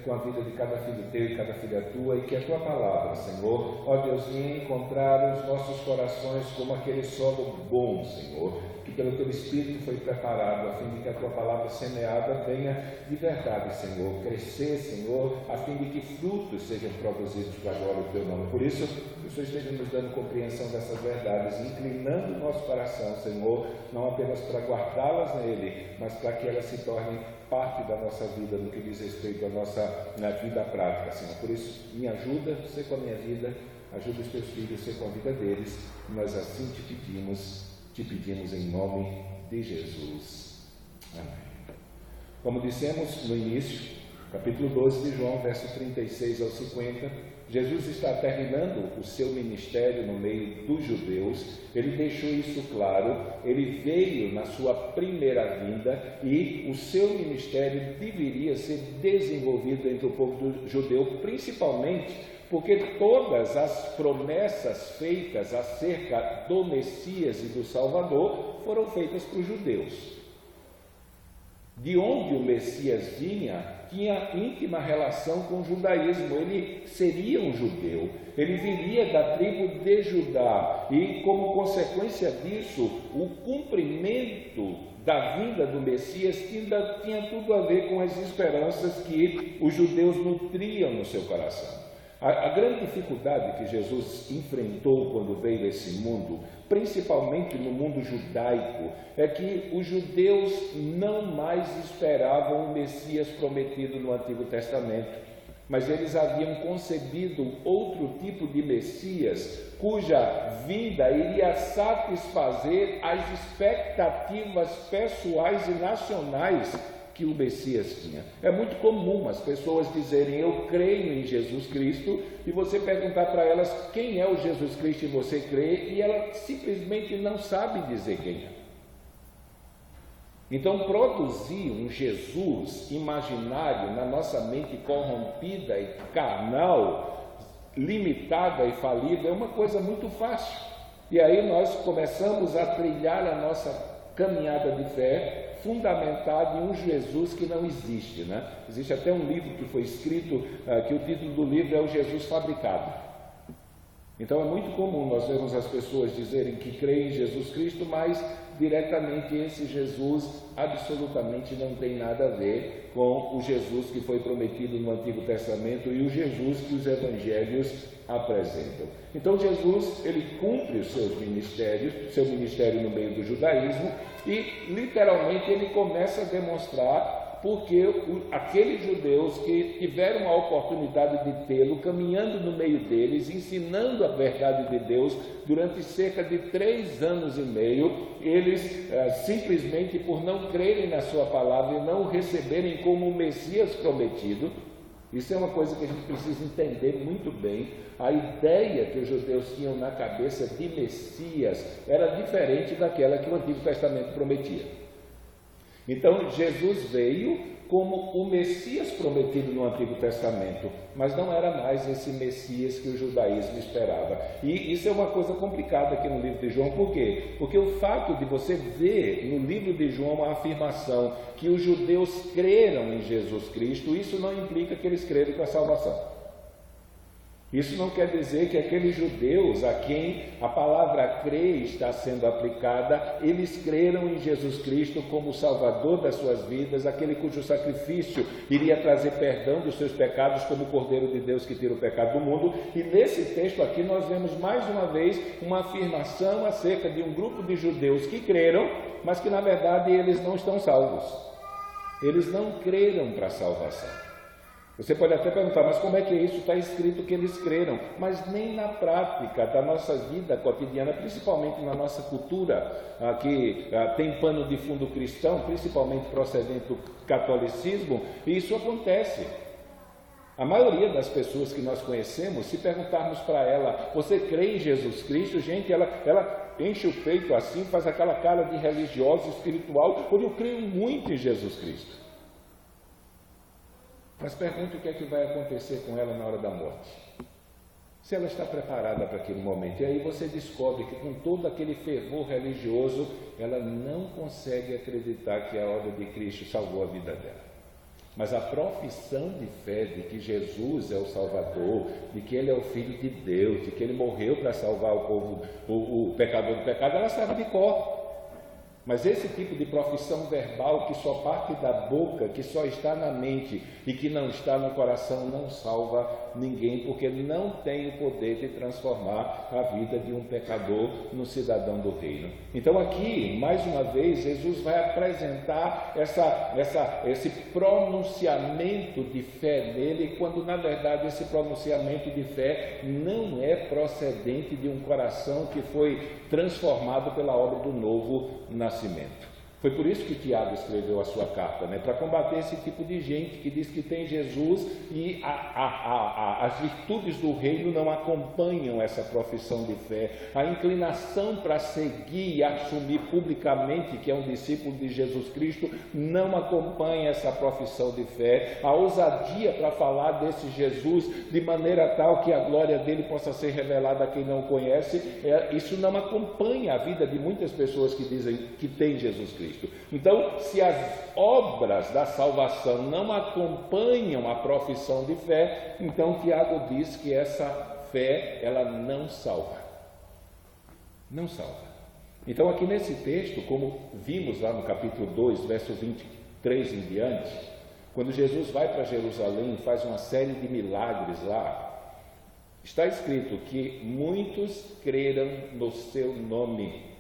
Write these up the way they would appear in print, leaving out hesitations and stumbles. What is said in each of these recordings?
com a vida de cada filho teu e cada filha tua, e que a tua palavra, Senhor, ó Deus, venha encontrar os nossos corações como aquele solo bom, Senhor, que pelo teu Espírito foi preparado, a fim de que a tua palavra semeada venha de verdade, Senhor, crescer, Senhor, a fim de que frutos sejam produzidos para a glória do teu nome. Por isso, que o Senhor esteja nos dando compreensão dessas verdades, inclinando o nosso coração, Senhor, não apenas para guardá-las nele, mas para que elas se tornem parte da nossa vida, no que diz respeito à nossa vida prática, Senhor. Por isso, me ajuda, ser com a minha vida, ajuda os teus filhos, ser com a vida deles. Nós assim te pedimos em nome de Jesus. Amém. Como dissemos no início, capítulo 12 de João, verso 36 ao 50, Jesus está terminando o seu ministério no meio dos judeus. Ele deixou isso claro, ele veio na sua primeira vinda e o seu ministério deveria ser desenvolvido entre o povo judeu, principalmente porque todas as promessas feitas acerca do Messias e do Salvador foram feitas para os judeus. De onde o Messias vinha, tinha íntima relação com o judaísmo. Ele seria um judeu, ele viria da tribo de Judá, e como consequência disso, o cumprimento da vinda do Messias tinha tudo a ver com as esperanças que os judeus nutriam no seu coração. A grande dificuldade que Jesus enfrentou quando veio a esse mundo, principalmente no mundo judaico, é que os judeus não mais esperavam o Messias prometido no Antigo Testamento, mas eles haviam concebido outro tipo de Messias, cuja vinda iria satisfazer as expectativas pessoais e nacionais que o Messias tinha. É muito comum as pessoas dizerem: eu creio em Jesus Cristo, e você perguntar para elas quem é o Jesus Cristo e você crê, e ela simplesmente não sabe dizer quem é. Então, produzir um Jesus imaginário na nossa mente corrompida e carnal, limitada e falível, é uma coisa muito fácil. E aí nós começamos a trilhar a nossa caminhada de fé fundamentado em um Jesus que não existe, né? Existe até um livro que foi escrito, que o título do livro é o Jesus Fabricado. Então é muito comum nós vermos as pessoas dizerem que creem em Jesus Cristo, mas diretamente esse Jesus absolutamente não tem nada a ver com o Jesus que foi prometido no Antigo Testamento e o Jesus que os evangelhos apresentam. Então Jesus, ele cumpre os seus ministérios, seu ministério no meio do judaísmo, e literalmente ele começa a demonstrar porque aqueles judeus que tiveram a oportunidade de tê-lo, caminhando no meio deles, ensinando a verdade de Deus durante cerca de 3 anos e meio, eles simplesmente por não crerem na sua palavra e não o receberem como o Messias prometido. Isso é uma coisa que a gente precisa entender muito bem. A ideia que os judeus tinham na cabeça de Messias era diferente daquela que o Antigo Testamento prometia. Então Jesus veio como o Messias prometido no Antigo Testamento, mas não era mais esse Messias que o judaísmo esperava. E isso é uma coisa complicada aqui no livro de João. Por quê? Porque o fato de você ver no livro de João a afirmação que os judeus creram em Jesus Cristo, isso não implica que eles creram para a salvação. Isso não quer dizer que aqueles judeus a quem a palavra crer está sendo aplicada, eles creram em Jesus Cristo como o Salvador das suas vidas, aquele cujo sacrifício iria trazer perdão dos seus pecados como o Cordeiro de Deus que tira o pecado do mundo. E nesse texto aqui nós vemos mais uma vez uma afirmação acerca de um grupo de judeus que creram, mas que na verdade eles não estão salvos. Eles não creram para a salvação. Você pode até perguntar, mas como é que isso está escrito que eles creram? Mas nem na prática da nossa vida cotidiana, principalmente na nossa cultura, que tem pano de fundo cristão, principalmente procedente do catolicismo, isso acontece. A maioria das pessoas que nós conhecemos, se perguntarmos para ela, você crê em Jesus Cristo? Gente, ela enche o peito assim, faz aquela cara de religiosa, espiritual, quando eu creio muito em Jesus Cristo. Mas pergunte o que é que vai acontecer com ela na hora da morte. Se ela está preparada para aquele momento. E aí você descobre que com todo aquele fervor religioso, ela não consegue acreditar que a obra de Cristo salvou a vida dela. Mas a profissão de fé de que Jesus é o Salvador, de que Ele é o Filho de Deus, de que Ele morreu para salvar o povo, o pecador do pecado, ela sabe de cor. Mas esse tipo de profissão verbal que só parte da boca, que só está na mente e que não está no coração, não salva ninguém, porque não tem o poder de transformar a vida de um pecador no cidadão do reino. Então aqui, mais uma vez, Jesus vai apresentar esse pronunciamento de fé nele, quando na verdade esse pronunciamento de fé não é procedente de um coração que foi transformado pela obra do novo nascimento. Foi por isso que Tiago escreveu a sua carta, para combater esse tipo de gente que diz que tem Jesus e as virtudes do reino não acompanham essa profissão de fé. A inclinação para seguir e assumir publicamente que é um discípulo de Jesus Cristo não acompanha essa profissão de fé. A ousadia para falar desse Jesus de maneira tal que a glória dele possa ser revelada a quem não o conhece, isso não acompanha a vida de muitas pessoas que dizem que tem Jesus Cristo. Então, se as obras da salvação não acompanham a profissão de fé, então Tiago diz que essa fé, ela não salva. Não salva. Então, aqui nesse texto, como vimos lá no capítulo 2, verso 23 em diante, quando Jesus vai para Jerusalém e faz uma série de milagres lá, está escrito que muitos creram no seu nome,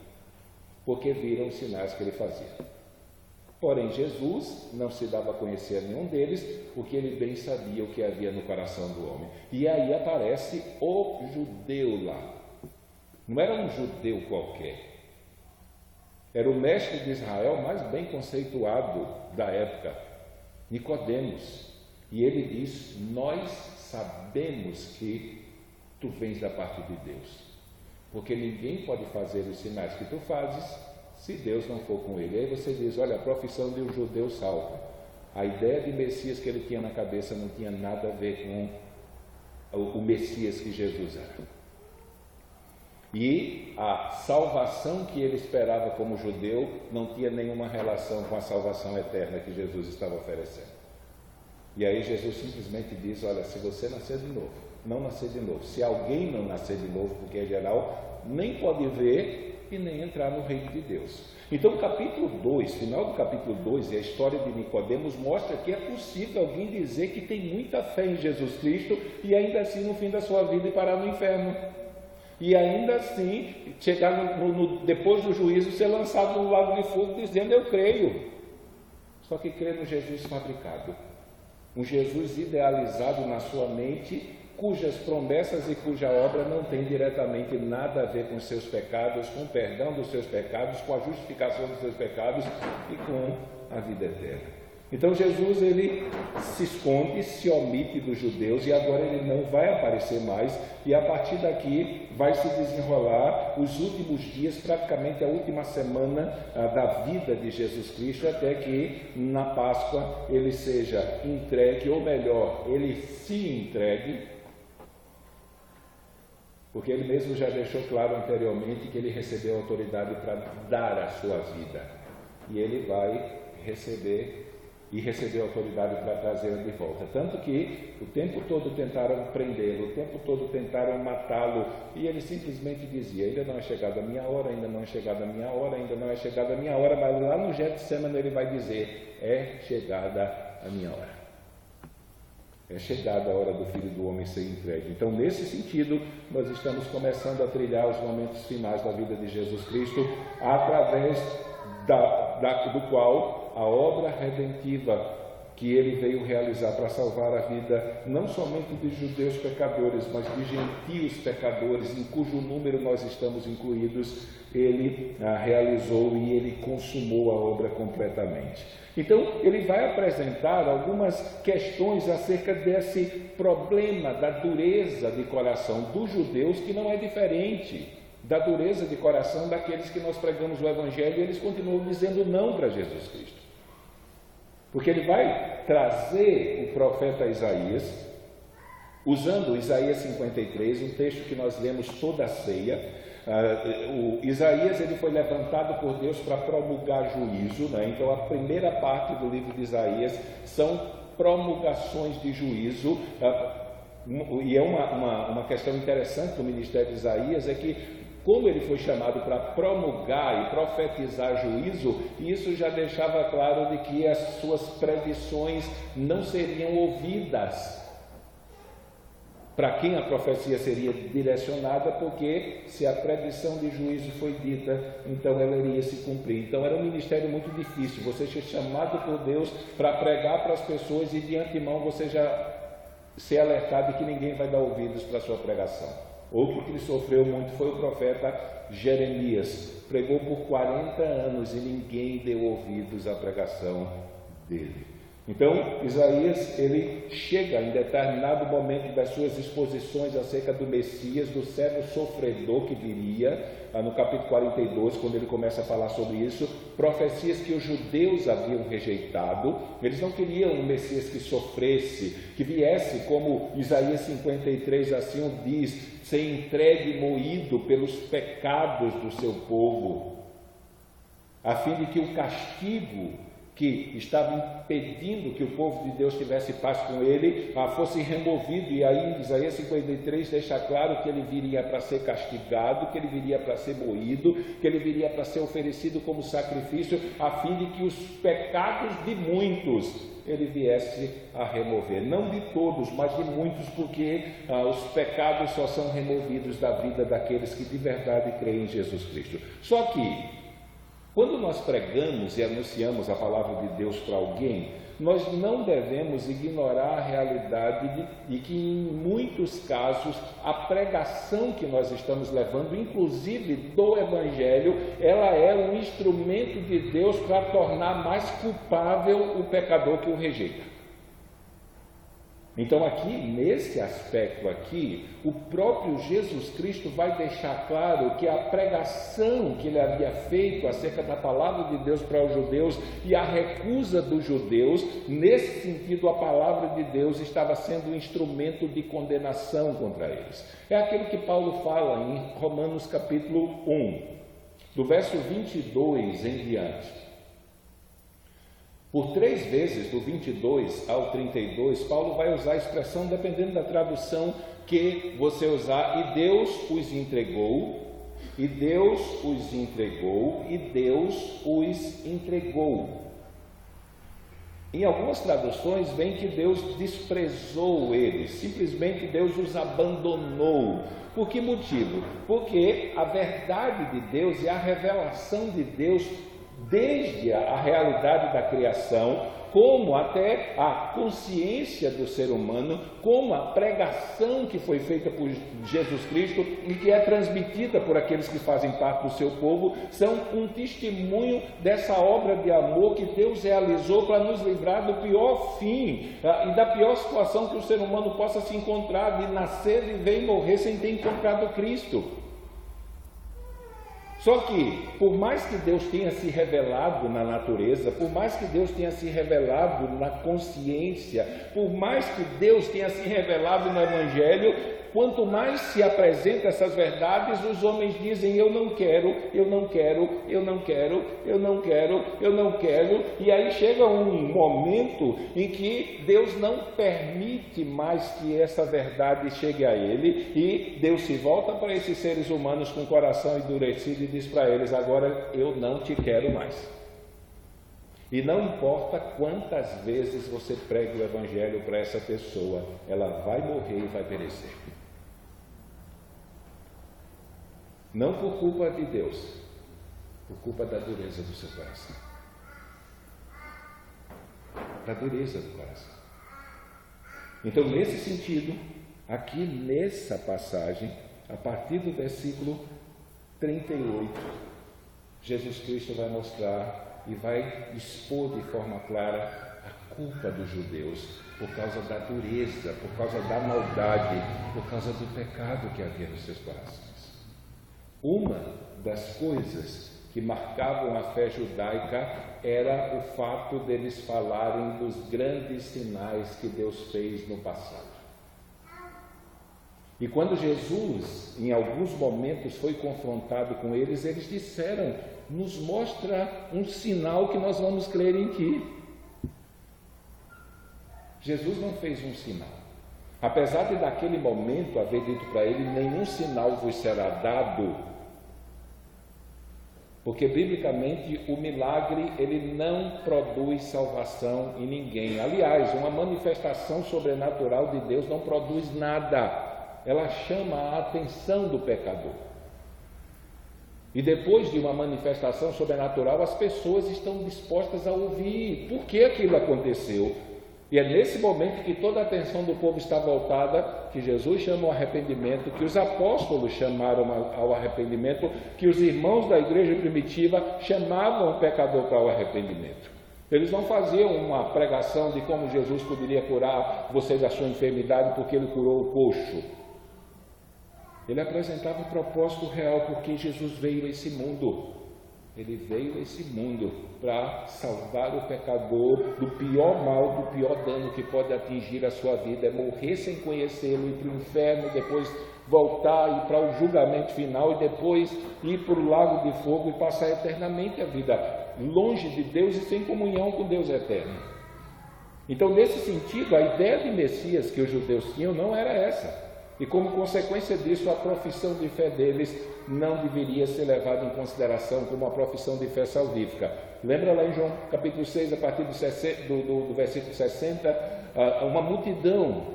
porque viram os sinais que ele fazia. Porém, Jesus não se dava a conhecer a nenhum deles, porque ele bem sabia o que havia no coração do homem. E aí aparece o judeu lá. Não era um judeu qualquer. Era o mestre de Israel mais bem conceituado da época, Nicodemos. E ele diz: nós sabemos que tu vens da parte de Deus, porque ninguém pode fazer os sinais que tu fazes se Deus não for com ele. Aí você diz: olha, a profissão de um judeu salva. A ideia de Messias que ele tinha na cabeça não tinha nada a ver com o Messias que Jesus era. E a salvação que ele esperava como judeu não tinha nenhuma relação com a salvação eterna que Jesus estava oferecendo. E aí Jesus simplesmente diz: olha, se você nascer de novo, não nascer de novo, se alguém não nascer de novo, porque em geral nem pode ver e nem entrar no reino de Deus. Então o capítulo 2, final do capítulo 2 e a história de Nicodemos mostra que é possível alguém dizer que tem muita fé em Jesus Cristo e ainda assim no fim da sua vida parar no inferno. E ainda assim chegar depois do juízo ser lançado no lago de fogo dizendo: eu creio. Só que crê no Jesus fabricado, um Jesus idealizado na sua mente, cujas promessas e cuja obra não tem diretamente nada a ver com os seus pecados, com o perdão dos seus pecados, com a justificação dos seus pecados e com a vida eterna. Então Jesus, ele se esconde, se omite dos judeus e agora ele não vai aparecer mais, e a partir daqui vai se desenrolar os últimos dias, praticamente a última semana da vida de Jesus Cristo, até que na Páscoa ele seja entregue, ou melhor, ele se entregue, porque ele mesmo já deixou claro anteriormente que ele recebeu autoridade para dar a sua vida, e ele vai receber autoridade para trazê-lo de volta. Tanto que o tempo todo tentaram prendê-lo, o tempo todo tentaram matá-lo, e ele simplesmente dizia: ainda não é chegada a minha hora, ainda não é chegada a minha hora, ainda não é chegada a minha hora. Mas lá no Getsêmani ele vai dizer: é chegada a minha hora. É chegada a hora do Filho do Homem ser entregue. Então, nesse sentido, nós estamos começando a trilhar os momentos finais da vida de Jesus Cristo, através do qual a obra redentiva que ele veio realizar para salvar a vida não somente de judeus pecadores, mas de gentios pecadores, em cujo número nós estamos incluídos, ele realizou e ele consumou a obra completamente. Então, ele vai apresentar algumas questões acerca desse problema da dureza de coração dos judeus, que não é diferente da dureza de coração daqueles que nós pregamos o Evangelho, e eles continuam dizendo não para Jesus Cristo. Porque ele vai trazer o profeta Isaías, usando Isaías 53, um texto que nós lemos toda a ceia. Isaías, ele foi levantado por Deus para promulgar juízo, Então a primeira parte do livro de Isaías são promulgações de juízo. E é uma questão interessante do ministério de Isaías, é que como ele foi chamado para promulgar e profetizar juízo, isso já deixava claro de que as suas previsões não seriam ouvidas. Para quem a profecia seria direcionada, porque se a predição de juízo foi dita, então ela iria se cumprir. Então era um ministério muito difícil, você ser chamado por Deus para pregar para as pessoas e de antemão você já ser alertado de que ninguém vai dar ouvidos para a sua pregação. Outro que ele sofreu muito foi o profeta Jeremias, pregou por 40 anos e ninguém deu ouvidos à pregação dele. Então, Isaías, ele chega em determinado momento das suas exposições acerca do Messias, do servo sofredor que viria, no capítulo 42, quando ele começa a falar sobre isso, profecias que os judeus haviam rejeitado. Eles não queriam um Messias que sofresse, que viesse, como Isaías 53 assim o diz, ser entregue e moído pelos pecados do seu povo, a fim de que o castigo que estava impedindo que o povo de Deus tivesse paz com ele, fosse removido. E aí Isaías 53 deixa claro que ele viria para ser castigado, que ele viria para ser moído, que ele viria para ser oferecido como sacrifício, a fim de que os pecados de muitos ele viesse a remover, não de todos, mas de muitos, porque os pecados só são removidos da vida daqueles que de verdade creem em Jesus Cristo. Só que quando nós pregamos e anunciamos a palavra de Deus para alguém, nós não devemos ignorar a realidade de que, em muitos casos, a pregação que nós estamos levando, inclusive do Evangelho, ela é um instrumento de Deus para tornar mais culpável o pecador que o rejeita. Então aqui, nesse aspecto aqui, o próprio Jesus Cristo vai deixar claro que a pregação que ele havia feito acerca da palavra de Deus para os judeus e a recusa dos judeus, nesse sentido a palavra de Deus estava sendo um instrumento de condenação contra eles. É aquilo que Paulo fala em Romanos capítulo 1, do verso 22 em diante. Por 3 vezes, do 22 ao 32, Paulo vai usar a expressão, dependendo da tradução que você usar, e Deus os entregou, e Deus os entregou, e Deus os entregou. Em algumas traduções vem que Deus desprezou eles, simplesmente Deus os abandonou. Por que motivo? Porque a verdade de Deus e a revelação de Deus, desde a realidade da criação, como até a consciência do ser humano, como a pregação que foi feita por Jesus Cristo e que é transmitida por aqueles que fazem parte do seu povo, são um testemunho dessa obra de amor que Deus realizou para nos livrar do pior fim e da pior situação que o ser humano possa se encontrar, de nascer, viver e morrer sem ter encontrado Cristo. Só que, por mais que Deus tenha se revelado na natureza, por mais que Deus tenha se revelado na consciência, por mais que Deus tenha se revelado no Evangelho, quanto mais se apresenta essas verdades, os homens dizem: eu não quero, eu não quero, eu não quero, eu não quero, eu não quero. E aí chega um momento em que Deus não permite mais que essa verdade chegue a ele, e Deus se volta para esses seres humanos com o coração endurecido e diz para eles: agora eu não te quero mais. E não importa quantas vezes você pregue o Evangelho para essa pessoa, ela vai morrer e vai perecer. Não por culpa de Deus, por culpa da dureza do seu coração. Da dureza do coração. Então, nesse sentido, aqui nessa passagem, a partir do versículo 38, Jesus Cristo vai mostrar e vai expor de forma clara a culpa dos judeus por causa da dureza, por causa da maldade, por causa do pecado que havia nos seus corações. Uma das coisas que marcavam a fé judaica era o fato deles falarem dos grandes sinais que Deus fez no passado. E quando Jesus, em alguns momentos, foi confrontado com eles, eles disseram: nos mostra um sinal que nós vamos crer em ti. Jesus não fez um sinal. Apesar de naquele momento haver dito para ele, nenhum sinal vos será dado, porque biblicamente o milagre ele não produz salvação em ninguém. Aliás, uma manifestação sobrenatural de Deus não produz nada, ela chama a atenção do pecador. E depois de uma manifestação sobrenatural, as pessoas estão dispostas a ouvir por que aquilo aconteceu. E é nesse momento que toda a atenção do povo está voltada, que Jesus chama ao arrependimento, que os apóstolos chamaram ao arrependimento, que os irmãos da igreja primitiva chamavam o pecador para o arrependimento. Eles não faziam uma pregação de como Jesus poderia curar você da sua enfermidade porque ele curou o coxo. Ele apresentava o propósito real porque Jesus veio a esse mundo. Ele veio a esse mundo para salvar o pecador do pior mal, do pior dano que pode atingir a sua vida, é morrer sem conhecê-lo, ir para o inferno, depois voltar, ir para o julgamento final e depois ir para o lago de fogo e passar eternamente a vida longe de Deus e sem comunhão com Deus eterno. Então, nesse sentido, a ideia de Messias que os judeus tinham não era essa. E como consequência disso, a profissão de fé deles não deveria ser levada em consideração como uma profissão de fé salvífica. Lembra lá em João capítulo 6, a partir do versículo 60, uma multidão.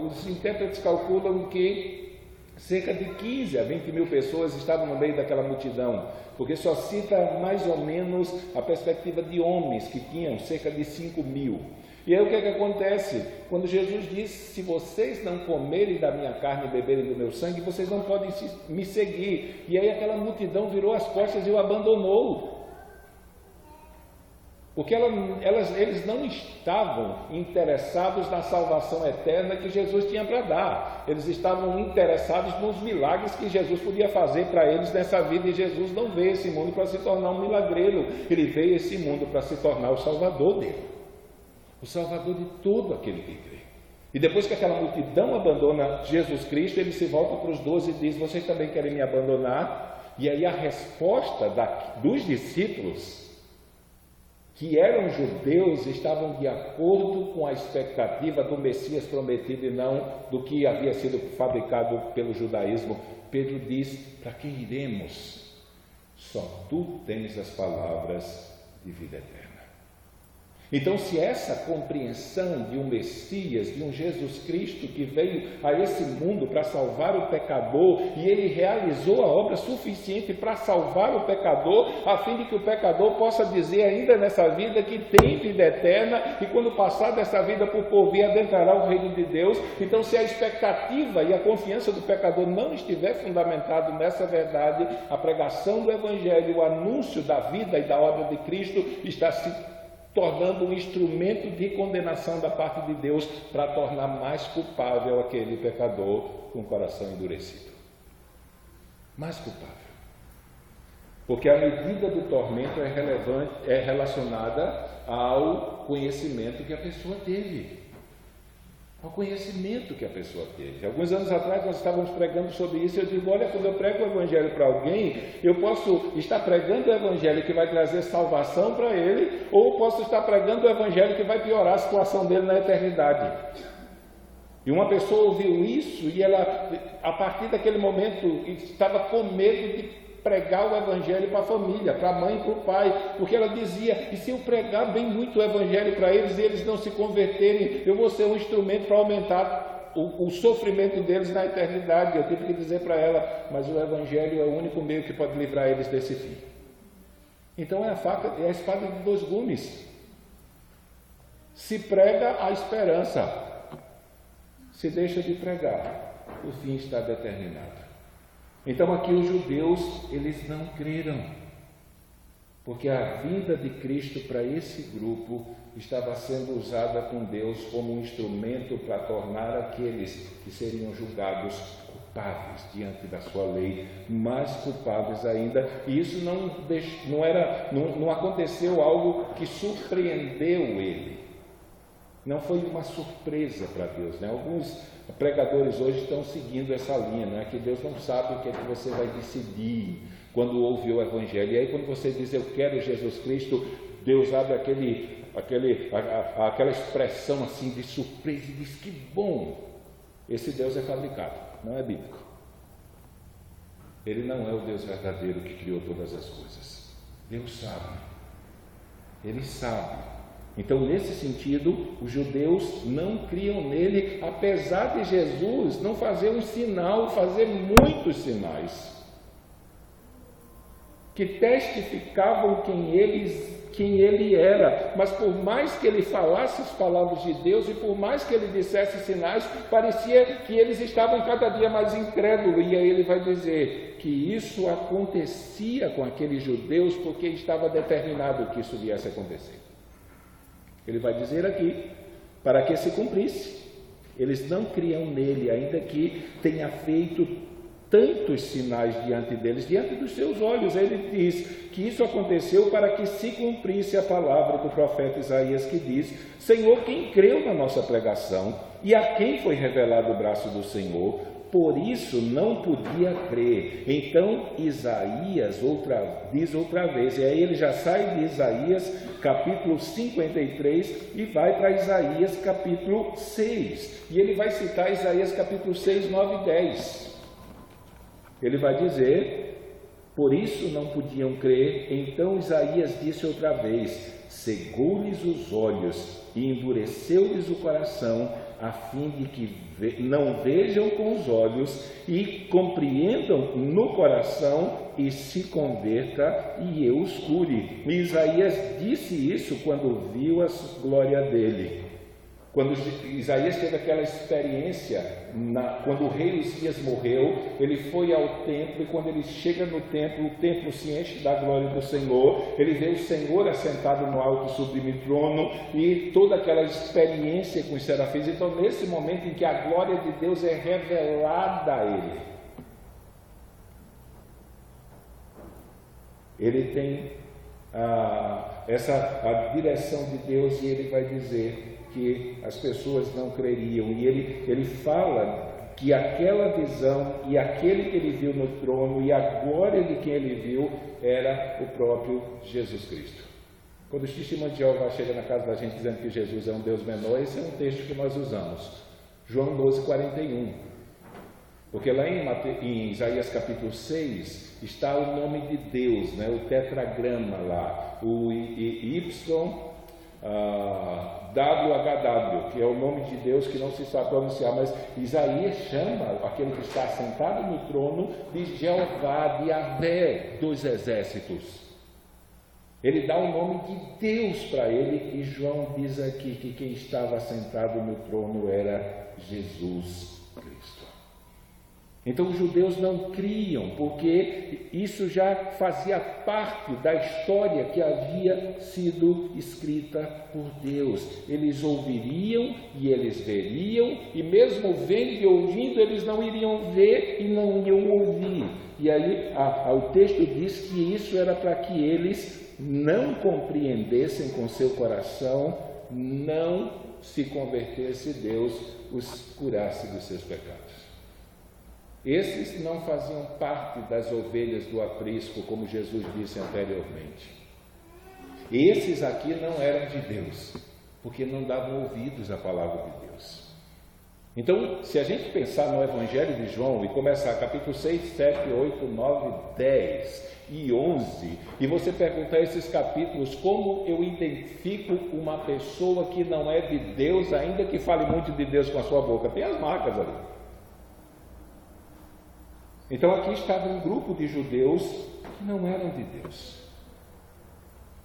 Os intérpretes calculam que cerca de 15 a 20 mil pessoas estavam no meio daquela multidão, porque só cita mais ou menos a perspectiva de homens, que tinham cerca de 5 mil. E aí o que é que acontece? Quando Jesus disse, se vocês não comerem da minha carne e beberem do meu sangue, vocês não podem me seguir. E aí aquela multidão virou as costas e o abandonou. Porque eles não estavam interessados na salvação eterna que Jesus tinha para dar. Eles estavam interessados nos milagres que Jesus podia fazer para eles nessa vida. E Jesus não veio a esse mundo para se tornar um milagreiro. Ele veio a esse mundo para se tornar o Salvador dele. O Salvador de todo aquele que crê. E depois que aquela multidão abandona Jesus Cristo, ele se volta para os 12 e diz, vocês também querem me abandonar? E aí a resposta dos discípulos, que eram judeus, estavam de acordo com a expectativa do Messias prometido e não do que havia sido fabricado pelo judaísmo. Pedro diz, para quem iremos? Só tu tens as palavras de vida eterna. Então, se essa compreensão de um Messias, de um Jesus Cristo que veio a esse mundo para salvar o pecador, e ele realizou a obra suficiente para salvar o pecador, a fim de que o pecador possa dizer ainda nessa vida que tem vida eterna, e quando passar dessa vida por vir, adentrará o reino de Deus. Então, se a expectativa e a confiança do pecador não estiver fundamentado nessa verdade, a pregação do Evangelho, o anúncio da vida e da obra de Cristo está se tornando um instrumento de condenação da parte de Deus para tornar mais culpável aquele pecador com o coração endurecido. Mais culpável. Porque a medida do tormento é relacionada ao conhecimento que a pessoa teve. Ao conhecimento que a pessoa teve. Alguns anos atrás nós estávamos pregando sobre isso. Eu digo, olha, quando eu prego o Evangelho para alguém, eu posso estar pregando o Evangelho que vai trazer salvação para ele, ou eu posso estar pregando o Evangelho que vai piorar a situação dele na eternidade. E uma pessoa ouviu isso e ela, a partir daquele momento, estava com medo de pregar o Evangelho para a família, para a mãe e para o pai, porque ela dizia, e se eu pregar bem muito o Evangelho para eles e eles não se converterem, eu vou ser um instrumento para aumentar o sofrimento deles na eternidade. Eu tive que dizer para ela, mas o Evangelho é o único meio que pode livrar eles desse fim. Então é a espada de dois gumes. Se prega a esperança, se deixa de pregar, o fim está determinado. Então aqui os judeus, eles não creram, porque a vida de Cristo para esse grupo estava sendo usada com Deus como um instrumento para tornar aqueles que seriam julgados culpáveis diante da sua lei, mais culpáveis ainda. E isso não aconteceu algo que surpreendeu ele. Não foi uma surpresa para Deus, né? Alguns pregadores hoje estão seguindo essa linha, né? Que Deus não sabe o que é que você vai decidir quando ouve o Evangelho. E aí quando você diz, eu quero Jesus Cristo, Deus abre aquela expressão assim de surpresa e diz: que bom, esse Deus é fabricado, não é bíblico. Ele não é o Deus verdadeiro que criou todas as coisas. Deus sabe, Ele sabe. Então, nesse sentido, os judeus não criam nele, apesar de Jesus não fazer um sinal, fazer muitos sinais que testificavam quem ele era. Mas por mais que ele falasse as palavras de Deus e por mais que ele dissesse sinais, parecia que eles estavam cada dia mais incrédulos. E aí ele vai dizer que isso acontecia com aqueles judeus porque estava determinado que isso viesse a acontecer. Ele vai dizer aqui, para que se cumprisse. Eles não criam nele, ainda que tenha feito tantos sinais diante deles, diante dos seus olhos. Ele diz que isso aconteceu para que se cumprisse a palavra do profeta Isaías, que diz: Senhor, quem creu na nossa pregação e a quem foi revelado o braço do Senhor? Por isso não podia crer. Então Isaías diz outra vez, e aí ele já sai de Isaías capítulo 53 e vai para Isaías capítulo 6, e ele vai citar Isaías capítulo 6, 9 e 10. Ele vai dizer: por isso não podiam crer. Então Isaías disse outra vez: cegou-lhes os olhos e endureceu-lhes o coração, a fim de que não vejam com os olhos e compreendam no coração e se converta e eu os cure. E Isaías disse isso quando viu a glória dele. Quando Isaías teve aquela experiência, quando o rei Uzias morreu, ele foi ao templo, e quando ele chega no templo, o templo se enche da glória do Senhor, ele vê o Senhor assentado no alto sublime trono, e toda aquela experiência com os serafins. Então, nesse momento em que a glória de Deus é revelada a ele tem a direção de Deus, e ele vai dizer que as pessoas não creriam, e ele fala que aquela visão e aquele que ele viu no trono e a glória de quem ele viu era o próprio Jesus Cristo. Quando o testemunho de Jeová chega na casa da gente dizendo que Jesus é um Deus menor, esse é um texto que nós usamos, João 12, 41. Porque lá em Isaías capítulo 6 está o nome de Deus, né? O tetragrama lá, o WHW, que é o nome de Deus que não se sabe pronunciar, mas Isaías chama aquele que está sentado no trono de Jeová, de Yahvé dos exércitos. Ele dá o nome de Deus para ele, e João diz aqui que quem estava sentado no trono era Jesus Cristo. Então os judeus não criam, porque isso já fazia parte da história que havia sido escrita por Deus. Eles ouviriam e eles veriam, e mesmo vendo e ouvindo, eles não iriam ver e não iriam ouvir. E aí o texto diz que isso era para que eles não compreendessem com seu coração, não se convertesse e Deus os curasse dos seus pecados. Esses não faziam parte das ovelhas do aprisco, como Jesus disse anteriormente. Esses aqui não eram de Deus, porque não davam ouvidos à palavra de Deus. Então, se a gente pensar no Evangelho de João e começar capítulo 6, 7, 8, 9, 10 e 11, e você perguntar esses capítulos, como eu identifico uma pessoa que não é de Deus, ainda que fale muito de Deus com a sua boca? Tem as marcas ali. Então aqui estava um grupo de judeus que não eram de Deus.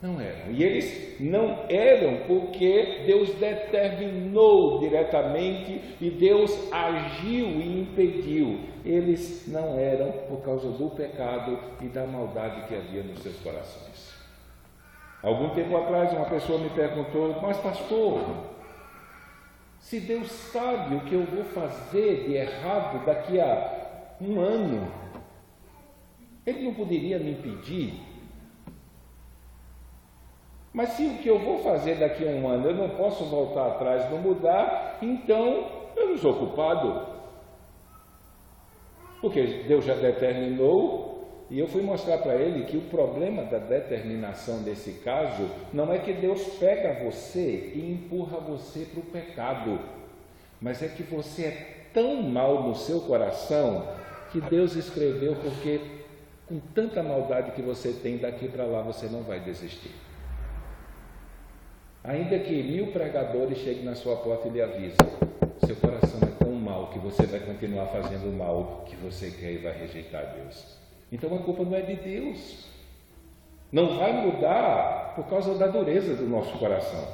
Não eram. E eles não eram porque Deus determinou diretamente e Deus agiu e impediu. Eles não eram por causa do pecado e da maldade que havia nos seus corações. Algum tempo atrás uma pessoa me perguntou: mas pastor, se Deus sabe o que eu vou fazer de errado daqui a um ano, Ele não poderia me impedir? Mas se o que eu vou fazer daqui a um ano eu não posso voltar atrás, não mudar, então eu não sou culpado. Porque Deus já determinou E eu fui mostrar para ele que o problema da determinação desse caso não é que Deus pega você e empurra você para o pecado, mas é que você é tão mal no seu coração que Deus escreveu, porque com tanta maldade que você tem, daqui para lá você não vai desistir. Ainda que 1000 pregadores cheguem na sua porta e lhe avisem, seu coração é tão mau que você vai continuar fazendo o mal que você quer e vai rejeitar Deus. Então a culpa não é de Deus. Não vai mudar por causa da dureza do nosso coração.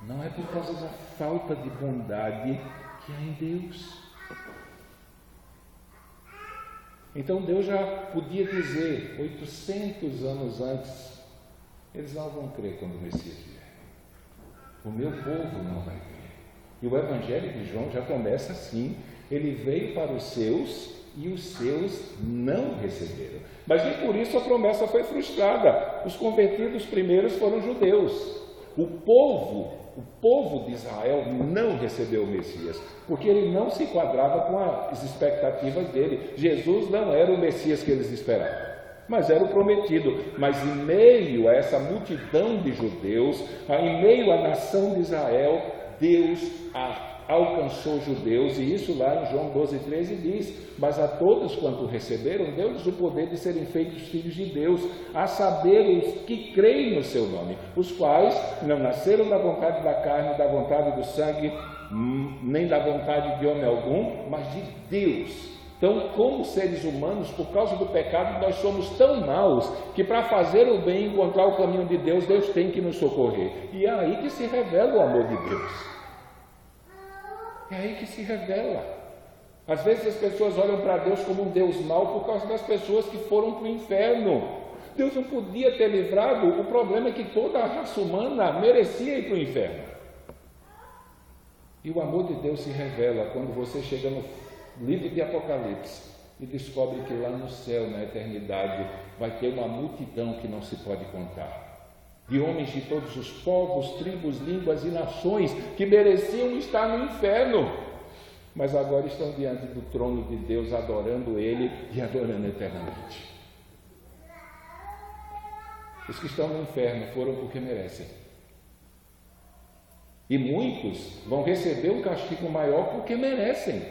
Não é por causa da falta de bondade que há em Deus. Então Deus já podia dizer, 800 anos antes, eles não vão crer quando o Messias vier. O meu povo não vai crer. E o Evangelho de João já começa assim, ele veio para os seus e os seus não receberam. Mas nem por isso a promessa foi frustrada. Os convertidos primeiros foram judeus. O povo de Israel não recebeu o Messias, porque ele não se enquadrava com as expectativas dele. Jesus não era o Messias que eles esperavam, mas era o prometido. Mas em meio a essa multidão de judeus, em meio à nação de Israel, Deus alcançou os judeus, e isso lá em João 12,13 diz: mas a todos quanto receberam, deu-lhes o poder de serem feitos filhos de Deus, a saber os que creem no seu nome, os quais não nasceram da vontade da carne, da vontade do sangue, nem da vontade de homem algum, mas de Deus. Então, como seres humanos, por causa do pecado, nós somos tão maus que para fazer o bem, encontrar o caminho de Deus, Deus tem que nos socorrer. E é aí que se revela o amor de Deus. É aí que se revela. Às vezes as pessoas olham para Deus como um Deus mau por causa das pessoas que foram para o inferno. Deus não podia ter livrado, o problema é que toda a raça humana merecia ir para o inferno. E o amor de Deus se revela quando você chega no livro de Apocalipse e descobre que lá no céu, na eternidade, vai ter uma multidão que não se pode contar. De homens de todos os povos, tribos, línguas e nações que mereciam estar no inferno, mas agora estão diante do trono de Deus, adorando Ele e adorando eternamente. Os que estão no inferno foram porque merecem. E muitos vão receber um castigo maior porque merecem.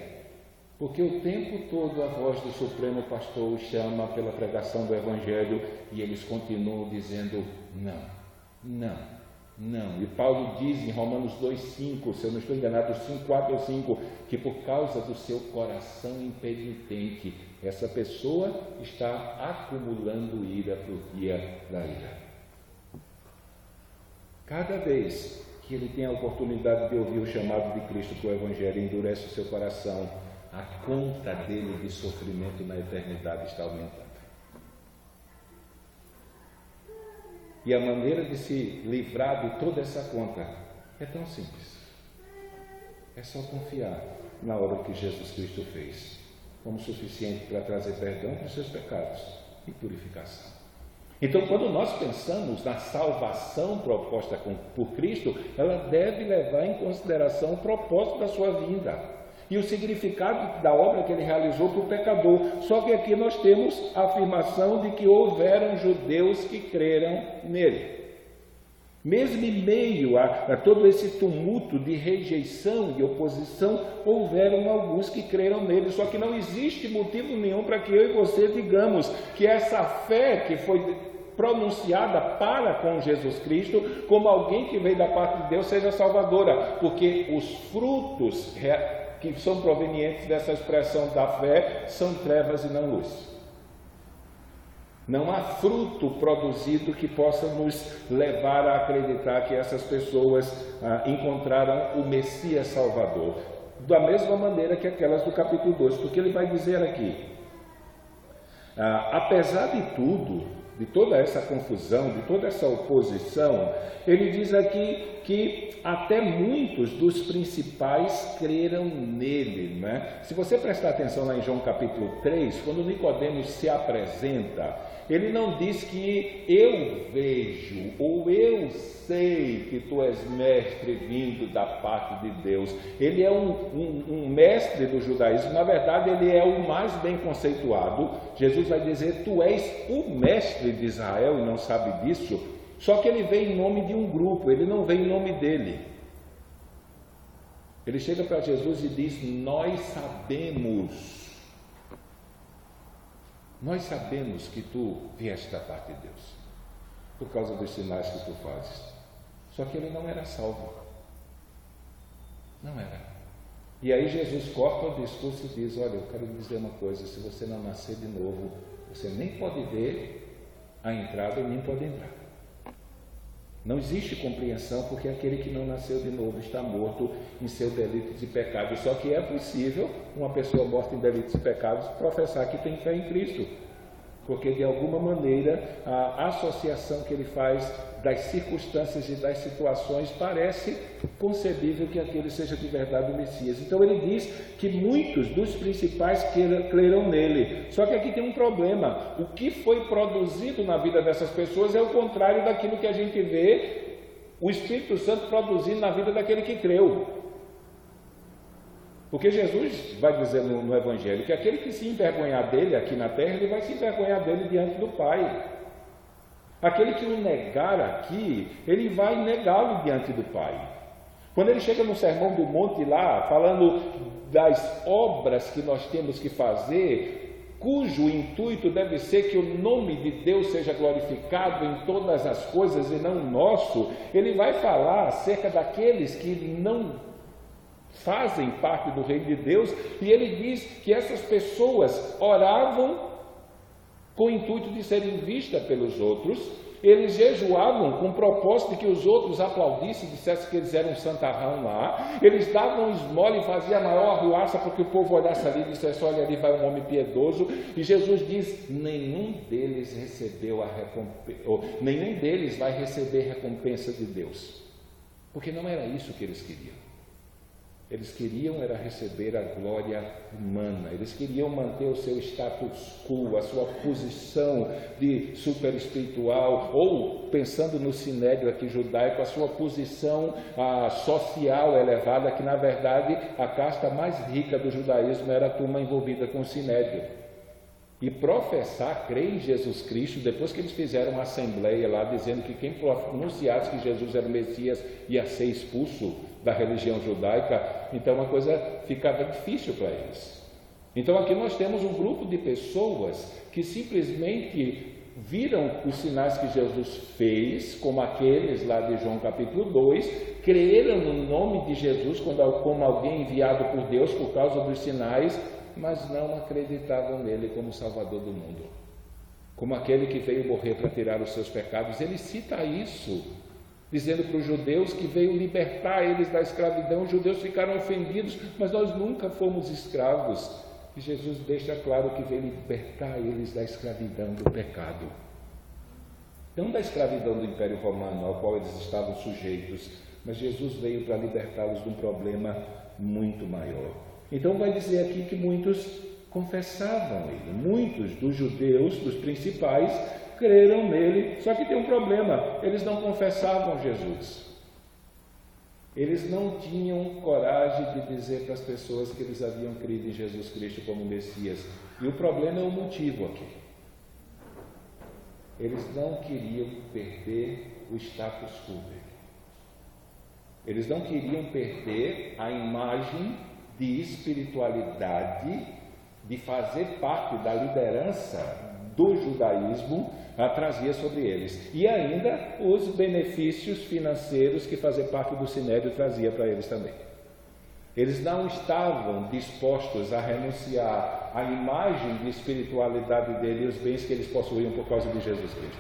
Porque o tempo todo a voz do Supremo Pastor os chama pela pregação do Evangelho e eles continuam dizendo não. Não, não. E Paulo diz em Romanos 2,5, se eu não estou enganado, 5,4 ou 5, que por causa do seu coração impenitente, essa pessoa está acumulando ira para o dia da ira. Cada vez que ele tem a oportunidade de ouvir o chamado de Cristo para o Evangelho, endurece o seu coração, a conta dele de sofrimento na eternidade está aumentando. E a maneira de se livrar de toda essa conta é tão simples. É só confiar na obra que Jesus Cristo fez, como suficiente para trazer perdão para os seus pecados e purificação. Então, quando nós pensamos na salvação proposta por Cristo, ela deve levar em consideração o propósito da sua vinda e o significado da obra que ele realizou para o pecador. Só que aqui nós temos a afirmação de que houveram judeus que creram nele. Mesmo em meio a todo esse tumulto de rejeição e oposição, houveram alguns que creram nele. Só que não existe motivo nenhum para que eu e você digamos que essa fé que foi pronunciada para com Jesus Cristo, como alguém que veio da parte de Deus, seja salvadora. Porque os frutos que são provenientes dessa expressão da fé são trevas e não luz. Não há fruto produzido que possa nos levar a acreditar que essas pessoas encontraram o Messias Salvador, da mesma maneira que aquelas do capítulo 2, porque ele vai dizer aqui, apesar de tudo, de toda essa confusão, de toda essa oposição, ele diz aqui que até muitos dos principais creram nele, né? Se você prestar atenção lá em João capítulo 3, quando Nicodemos se apresenta, Ele não diz que eu vejo ou eu sei que tu és mestre vindo da parte de Deus. Ele é um mestre do judaísmo, na verdade ele é o mais bem conceituado. Jesus vai dizer, tu és o mestre de Israel e não sabe disso. Só que ele vem em nome de um grupo, ele não vem em nome dele. Ele chega para Jesus e diz, nós sabemos que tu vieste da parte de Deus, por causa dos sinais que tu fazes. Só que ele não era salvo. Não era. E aí Jesus corta o discurso e diz, olha, eu quero lhe dizer uma coisa, se você não nascer de novo, você nem pode ver a entrada e nem pode entrar. Não existe compreensão, porque aquele que não nasceu de novo está morto em seus delitos e pecados. Só que é possível uma pessoa morta em delitos e pecados professar que tem fé em Cristo, porque de alguma maneira a associação que ele faz das circunstâncias e das situações parece concebível que aquele seja de verdade o Messias. Então ele diz que muitos dos principais creram nele. Só que aqui tem um problema. O que foi produzido na vida dessas pessoas é o contrário daquilo que a gente vê o Espírito Santo produzindo na vida daquele que creu. Porque Jesus vai dizer no Evangelho que aquele que se envergonhar dele aqui na terra, ele vai se envergonhar dele diante do Pai. Aquele que o negar aqui, ele vai negá-lo diante do Pai. Quando ele chega no Sermão do Monte lá, falando das obras que nós temos que fazer, cujo intuito deve ser que o nome de Deus seja glorificado em todas as coisas e não o nosso, ele vai falar acerca daqueles que não fazem parte do reino de Deus, e ele diz que essas pessoas oravam com o intuito de serem vistas pelos outros, eles jejuavam com o propósito de que os outros aplaudissem e dissessem que eles eram santarrão lá, eles davam esmola e faziam a maior arruaça porque o povo olhasse ali e dissesse, olha, ali vai um homem piedoso, e Jesus diz, nenhum deles recebeu a recompensa, ou nenhum deles vai receber recompensa de Deus, porque não era isso que eles queriam. Eles queriam era receber a glória humana, eles queriam manter o seu status quo, a sua posição de super espiritual, ou, pensando no sinédrio aqui judaico, a sua posição social elevada, que na verdade a casta mais rica do judaísmo era a turma envolvida com o sinédrio. E professar, crer em Jesus Cristo, depois que eles fizeram uma assembleia lá, dizendo que quem pronunciasse que Jesus era o Messias ia ser expulso da religião judaica, então a coisa ficava difícil para eles. Então aqui nós temos um grupo de pessoas que simplesmente viram os sinais que Jesus fez, como aqueles lá de João capítulo 2, creram no nome de Jesus como alguém enviado por Deus por causa dos sinais, mas não acreditavam nele como Salvador do mundo, como aquele que veio morrer para tirar os seus pecados. Ele cita isso, dizendo para os judeus que veio libertar eles da escravidão. Os judeus ficaram ofendidos, mas nós nunca fomos escravos. E Jesus deixa claro que veio libertar eles da escravidão do pecado, não da escravidão do Império Romano, ao qual eles estavam sujeitos, mas Jesus veio para libertá-los de um problema muito maior. Então vai dizer aqui que muitos confessavam ele, muitos dos judeus, dos principais, creram nele, só que tem um problema, eles não confessavam Jesus. Eles não tinham coragem de dizer para as pessoas que eles haviam crido em Jesus Cristo como Messias. E o problema é o motivo aqui. Eles não queriam perder o status quo dele. Eles não queriam perder a imagem de espiritualidade, de fazer parte da liderança do judaísmo, trazia sobre eles. E ainda os benefícios financeiros que fazer parte do sinédrio trazia para eles também. Eles não estavam dispostos a renunciar à imagem de espiritualidade dele e os bens que eles possuíam por causa de Jesus Cristo.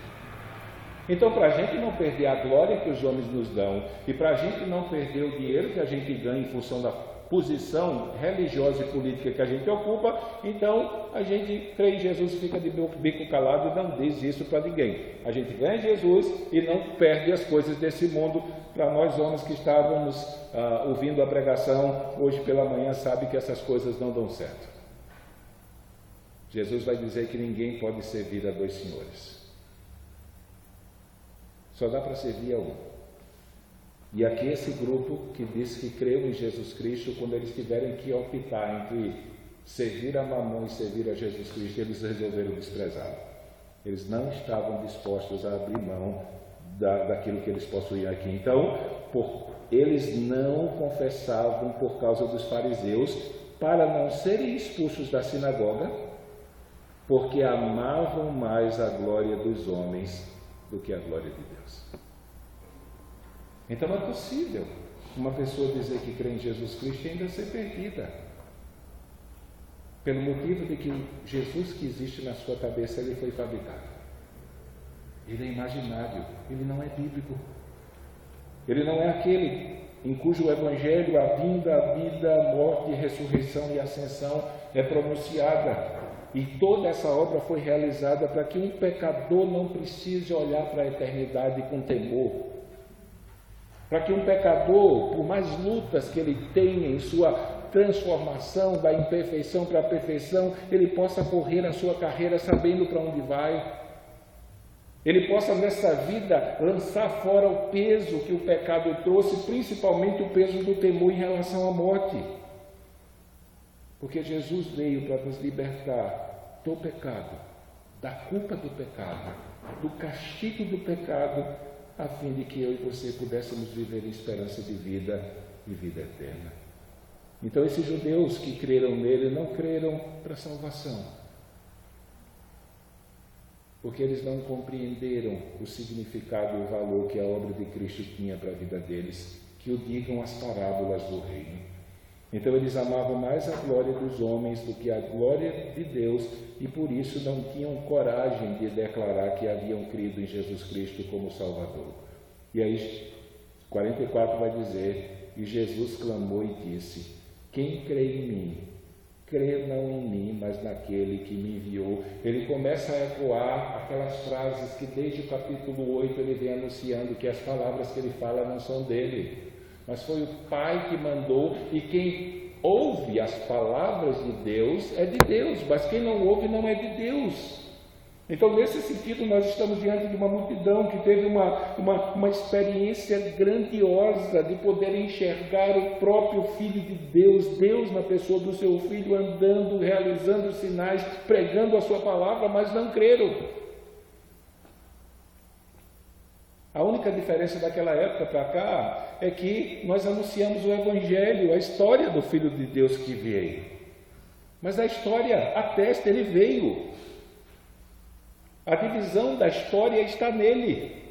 Então, para a gente não perder a glória que os homens nos dão e para a gente não perder o dinheiro que a gente ganha em função da posição religiosa e política que a gente ocupa, então a gente crê em Jesus e fica de bico calado e não diz isso para ninguém. A gente ganha Jesus e não perde as coisas desse mundo. Para nós homens que estávamos ouvindo a pregação hoje pela manhã, sabe que essas coisas não dão certo. Jesus vai dizer que ninguém pode servir a dois senhores. Só dá para servir a um. E aqui esse grupo que diz que creu em Jesus Cristo, quando eles tiverem que optar entre servir a Mamon e servir a Jesus Cristo, eles resolveram desprezá-lo. Eles não estavam dispostos a abrir mão daquilo que eles possuíam aqui. Então, eles não confessavam por causa dos fariseus, para não serem expulsos da sinagoga, porque amavam mais a glória dos homens do que a glória de Deus. Então é possível uma pessoa dizer que crê em Jesus Cristo e ainda ser perdida, pelo motivo de que Jesus que existe na sua cabeça, ele foi fabricado. Ele é imaginário, ele não é bíblico. Ele não é aquele em cujo evangelho a vinda, a vida, a morte, a ressurreição e a ascensão é pronunciada. E toda essa obra foi realizada para que um pecador não precise olhar para a eternidade com temor. Para que um pecador, por mais lutas que ele tenha em sua transformação da imperfeição para a perfeição, ele possa correr a sua carreira sabendo para onde vai. Ele possa nessa vida lançar fora o peso que o pecado trouxe, principalmente o peso do temor em relação à morte. Porque Jesus veio para nos libertar do pecado, da culpa do pecado, do castigo do pecado, a fim de que eu e você pudéssemos viver em esperança de vida e vida eterna. Então esses judeus que creram nele não creram para a salvação, porque eles não compreenderam o significado e o valor que a obra de Cristo tinha para a vida deles, que o digam as parábolas do reino. Então eles amavam mais a glória dos homens do que a glória de Deus, e por isso não tinham coragem de declarar que haviam crido em Jesus Cristo como Salvador. E aí 44 vai dizer: e Jesus clamou e disse: quem crê em mim, crê não em mim, mas naquele que me enviou. Ele começa a ecoar aquelas frases que desde o capítulo 8 ele vem anunciando que as palavras que ele fala não são dele, mas foi o Pai que mandou, e quem ouve as palavras de Deus é de Deus, mas quem não ouve não é de Deus. Então, nesse sentido, nós estamos diante de uma multidão que teve uma experiência grandiosa de poder enxergar o próprio Filho de Deus, Deus na pessoa do seu Filho, andando, realizando sinais, pregando a sua palavra, mas não creram. A única diferença daquela época para cá é que nós anunciamos o Evangelho, a história do Filho de Deus que veio. Mas a história atesta, ele veio. A divisão da história está nele.